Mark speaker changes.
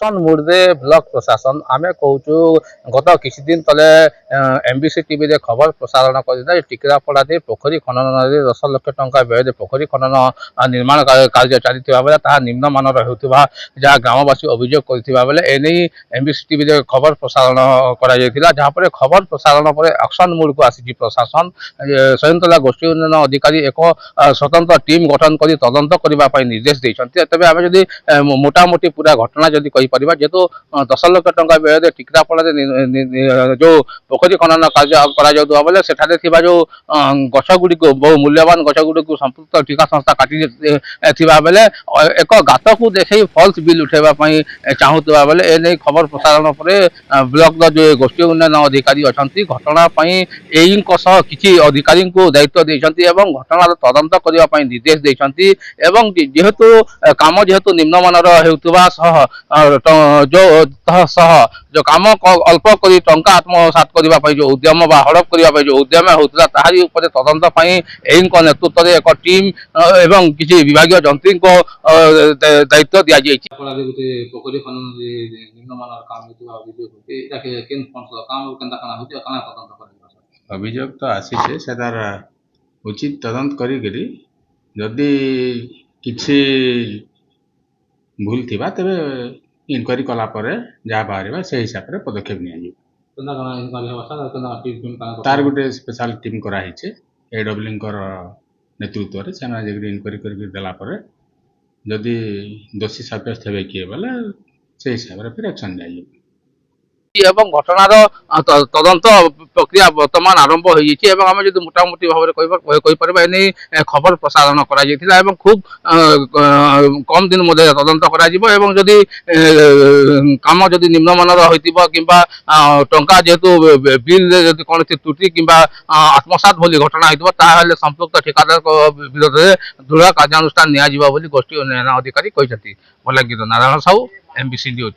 Speaker 1: मुर्दे ब्लॉक प्रशासन आम कहूँ गत किसी दिन तले एमबीसी टीवी रे खबर प्रसारण कर टिकरापड़ा पोखरी खनन 10 लाख टंका व्यय पोखरी खनन निर्माण कार्य चली बेले निम्नमान जहाँ ग्रामवासी अभियोग करथिबा बेले एने एमबीसी टीवी रे खबर प्रसारण करा जहाँपर खबर प्रसारण पर एक्शन मोड को आसी प्रशासन स्वयंतला गोष्ठी उन्नयन अधिकारी एक स्वतंत्र टीम गठन कर तदंत करने निर्देश देते तेज आम जदि मोटामोटी पूरा घटना जदि जेहेतु 10 लाख टंका व्यय टिकरापड़ा जो पोखरी खनन कार्य बेले सेठारे जो गछ गुड़ी बहु मूल्यवान गछ गुड़ी संपुक्त ठिका संस्था काटी बेले एक गात को देखे फल्स बिल उठेबाई चाहूबा बेले एने खबर प्रसारण पर ब्लॉक जो गोष्ठी उन्नयन अधिकारी अच्छा घटना किसी अधिकारी को दायित्व देते घटनार तदंत करने निर्देश देते जेहेतु काम जेहेतु निम्नमानर होता जो काम अल्प कर टंका आत्मसात करने जो उद्यम हड़प करने जो उद्यम होता तारी तदंत नेतृत्व में एक टीम एवं किसी विभाग जंत्री को दायित्व दि जाए पोखरी खनन निम्नमानर काम
Speaker 2: अभियोग तो आसी से तार उचित तदंत करी जदि किसी भूल थिबा तबे इनक्वारी कला परे जहाँ बाहर से हिसाब से पदक्षेप तार गोटे स्पेशल टीम कराई एडब्ल्यू नेतृत्व में से इनक्वारी कर जदि दोषी सब्यस्त हे किए बोले से हिसाब से फिर एक्शन जाइए
Speaker 1: घटनार तदंत प्रक्रिया बर्तमान आरंभ होम जो मोटामोटी भाव में खबर प्रसारण कर खूब कम दिन मध्य तदंत करी कम जदि निम्नमानर होता कि टंका जेहेतु बिल कौन त्रुटि कि आत्मसात भली घटना होता संपुक्त ठिकादार विरोध में दृढ़ कार्यानुष्ठान गोष्ठी उन्नयन अधिकारी कहते। Balangir Narayan Sahu MBC news.